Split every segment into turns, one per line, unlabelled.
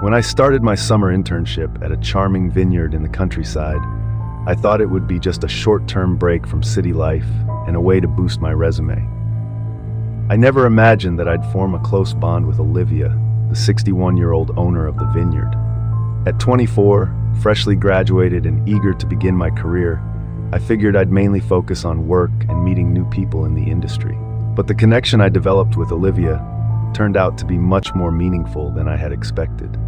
When I started my summer internship at a charming vineyard in the countryside, I thought it would be just a short-term break from city life and a way to boost my resume. I never imagined that I'd form a close bond with Olivia, the 61-year-old owner of the vineyard. At 24, freshly graduated and eager to begin my career, I figured I'd mainly focus on work and meeting new people in the industry. But the connection I developed with Olivia turned out to be much more meaningful than I had expected.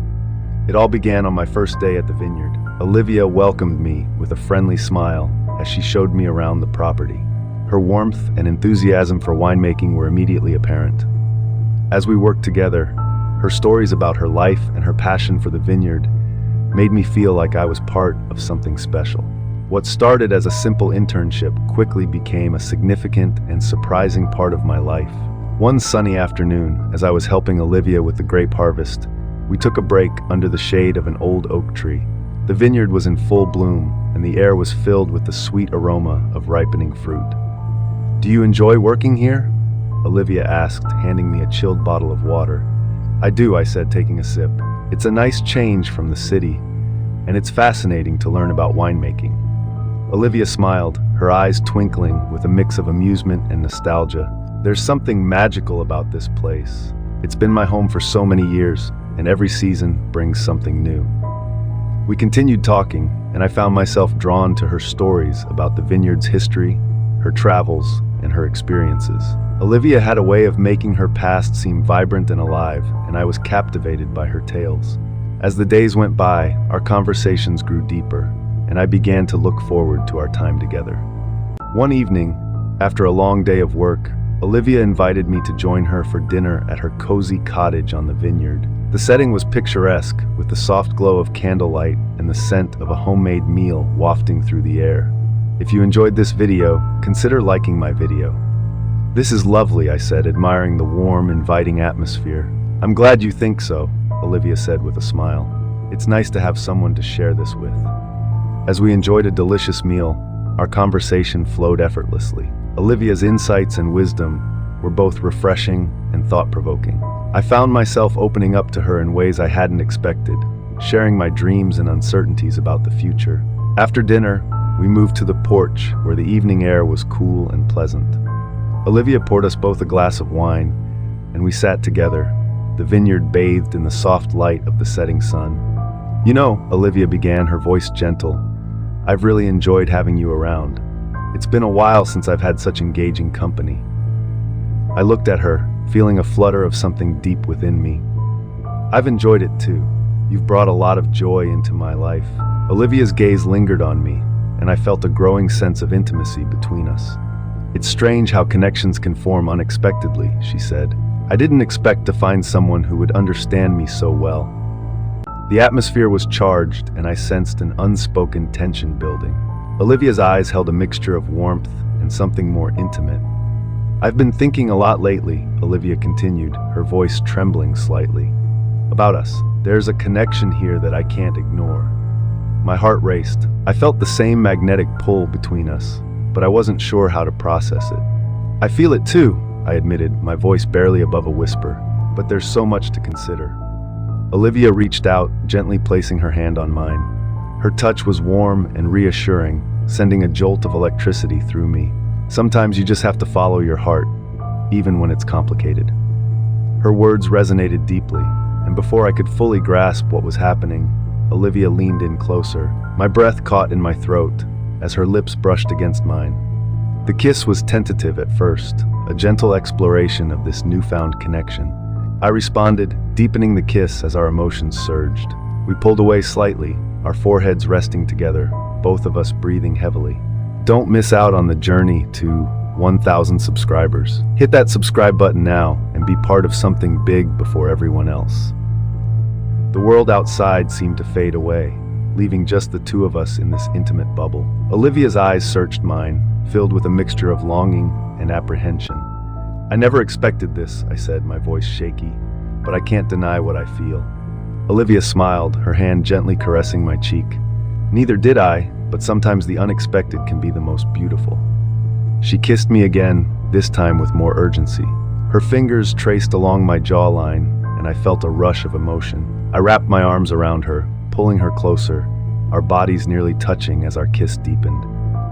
It all began on my first day at the vineyard. Olivia welcomed me with a friendly smile as she showed me around the property. Her warmth and enthusiasm for winemaking were immediately apparent. As we worked together, her stories about her life and her passion for the vineyard made me feel like I was part of something special. What started as a simple internship quickly became a significant and surprising part of my life. One sunny afternoon, as I was helping Olivia with the grape harvest, we took a break under the shade of an old oak tree. The vineyard was in full bloom, and the air was filled with the sweet aroma of ripening fruit. "Do you enjoy working here?" Olivia asked, handing me a chilled bottle of water. "I do," I said, taking a sip. "It's a nice change from the city, and it's fascinating to learn about winemaking." Olivia smiled, her eyes twinkling with a mix of amusement and nostalgia. "There's something magical about this place. It's been my home for so many years, and every season brings something new." We continued talking, and I found myself drawn to her stories about the vineyard's history, her travels, and her experiences. Olivia had a way of making her past seem vibrant and alive, and I was captivated by her tales. As the days went by, our conversations grew deeper, and I began to look forward to our time together. One evening, after a long day of work, Olivia invited me to join her for dinner at her cozy cottage on the vineyard. The setting was picturesque, with the soft glow of candlelight and the scent of a homemade meal wafting through the air. If you enjoyed this video, consider liking my video. "This is lovely," I said, admiring the warm, inviting atmosphere. "I'm glad you think so," Olivia said with a smile. "It's nice to have someone to share this with." As we enjoyed a delicious meal, our conversation flowed effortlessly. Olivia's insights and wisdom were both refreshing and thought-provoking. I found myself opening up to her in ways I hadn't expected, sharing my dreams and uncertainties about the future. After dinner, we moved to the porch where the evening air was cool and pleasant. Olivia poured us both a glass of wine, and we sat together, the vineyard bathed in the soft light of the setting sun. "You know," Olivia began, her voice gentle, "I've really enjoyed having you around. It's been a while since I've had such engaging company." I looked at her, feeling a flutter of something deep within me. "I've enjoyed it too. You've brought a lot of joy into my life." Olivia's gaze lingered on me, and I felt a growing sense of intimacy between us. "It's strange how connections can form unexpectedly," she said. "I didn't expect to find someone who would understand me so well." The atmosphere was charged, and I sensed an unspoken tension building. Olivia's eyes held a mixture of warmth and something more intimate. "I've been thinking a lot lately," Olivia continued, her voice trembling slightly. "About us. There's a connection here that I can't ignore." My heart raced. I felt the same magnetic pull between us, but I wasn't sure how to process it. "I feel it too," I admitted, my voice barely above a whisper, "but there's so much to consider." Olivia reached out, gently placing her hand on mine. Her touch was warm and reassuring, sending a jolt of electricity through me. Sometimes you just have to follow your heart, even when it's complicated. Her words resonated deeply, and before I could fully grasp what was happening, Olivia leaned in closer. My breath caught in my throat as her lips brushed against mine. The kiss was tentative at first, a gentle exploration of this newfound connection. I responded, deepening the kiss as our emotions surged. We pulled away slightly, our foreheads resting together, both of us breathing heavily. Don't miss out on the journey to 1,000 subscribers. Hit that subscribe button now and be part of something big before everyone else. The world outside seemed to fade away, leaving just the two of us in this intimate bubble. Olivia's eyes searched mine, filled with a mixture of longing and apprehension. "I never expected this," I said, my voice shaky, "but I can't deny what I feel." Olivia smiled, her hand gently caressing my cheek. "Neither did I, but sometimes the unexpected can be the most beautiful." She kissed me again, this time with more urgency. Her fingers traced along my jawline, and and I felt a rush of emotion. I wrapped my arms around her, pulling her closer, our bodies nearly touching as our kiss deepened.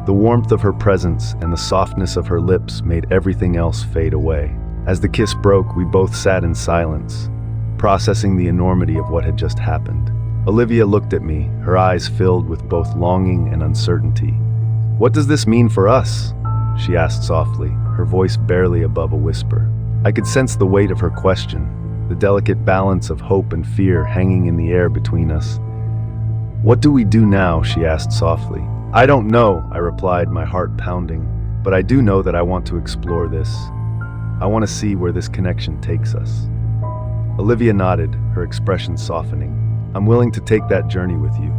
The warmth of her presence and the softness of her lips made everything else fade away. As the kiss broke, we both sat in silence, processing the enormity of what had just happened. Olivia looked at me, her eyes filled with both longing and uncertainty. "What does this mean for us?" she asked softly, her voice barely above a whisper. I could sense the weight of her question, the delicate balance of hope and fear hanging in the air between us. "What do we do now?" she asked softly. "I don't know," I replied, my heart pounding, "but I do know that I want to explore this. I want to see where this connection takes us." Olivia nodded, her expression softening. "I'm willing to take that journey with you.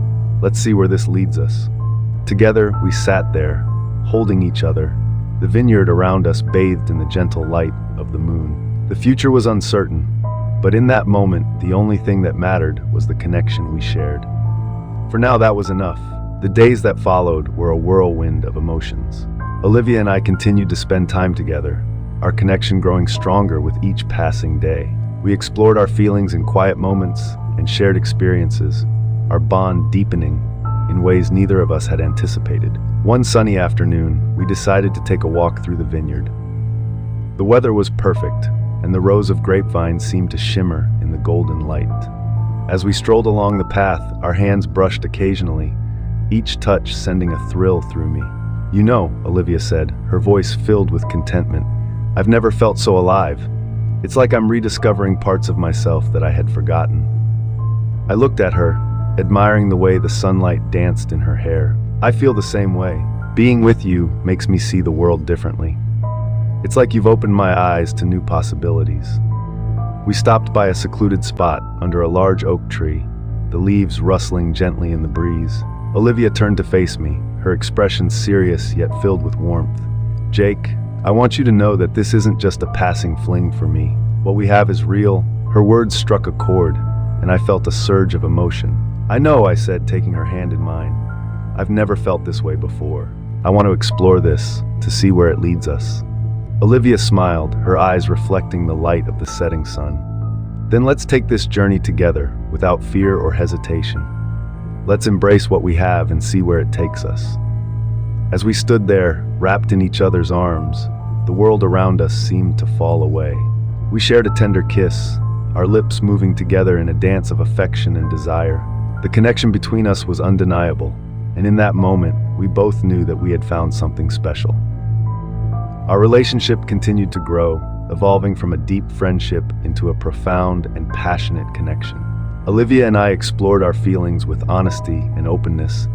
Let's see where this leads us." Together, we sat there, holding each other, the vineyard around us bathed in the gentle light of the moon. The future was uncertain, but in that moment, the only thing that mattered was the connection we shared. For now, that was enough. The days that followed were a whirlwind of emotions. Olivia and I continued to spend time together, our connection growing stronger with each passing day. We explored our feelings in quiet moments and shared experiences, our bond deepening in ways neither of us had anticipated. One sunny afternoon, we decided to take a walk through the vineyard. The weather was perfect, and the rows of grapevines seemed to shimmer in the golden light. As we strolled along the path, our hands brushed occasionally, each touch sending a thrill through me. "You know," Olivia said, her voice filled with contentment, "I've never felt so alive. It's like I'm rediscovering parts of myself that I had forgotten." I looked at her, admiring the way the sunlight danced in her hair. "I feel the same way. Being with you makes me see the world differently. It's like you've opened my eyes to new possibilities." We stopped by a secluded spot under a large oak tree, the leaves rustling gently in the breeze. Olivia turned to face me, her expression serious yet filled with warmth. "Jake, I want you to know that this isn't just a passing fling for me. What we have is real." Her words struck a chord, and I felt a surge of emotion. "I know," I said, taking her hand in mine. "I've never felt this way before. I want to explore this, to see where it leads us." Olivia smiled, her eyes reflecting the light of the setting sun. "Then let's take this journey together, without fear or hesitation. Let's embrace what we have and see where it takes us." As we stood there, wrapped in each other's arms, the world around us seemed to fall away. We shared a tender kiss, our lips moving together in a dance of affection and desire. The connection between us was undeniable, and in that moment, we both knew that we had found something special. Our relationship continued to grow, evolving from a deep friendship into a profound and passionate connection. Olivia and I explored our feelings with honesty and openness,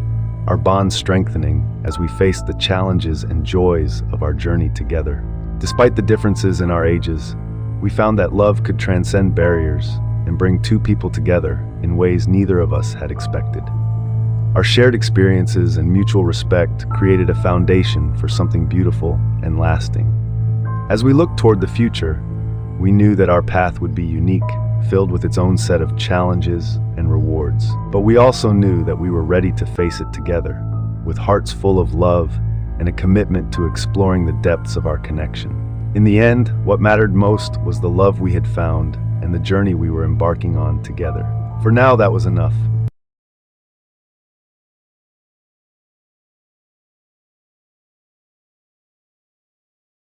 our bond strengthening as we faced the challenges and joys of our journey together. Despite the differences in our ages, we found that love could transcend barriers and bring two people together in ways neither of us had expected. Our shared experiences and mutual respect created a foundation for something beautiful and lasting. As we looked toward the future, we knew that our path would be unique, filled with its own set of challenges and rewards. But we also knew that we were ready to face it together, with hearts full of love and a commitment to exploring the depths of our connection. In the end, what mattered most was the love we had found and the journey we were embarking on together. For now, that was enough.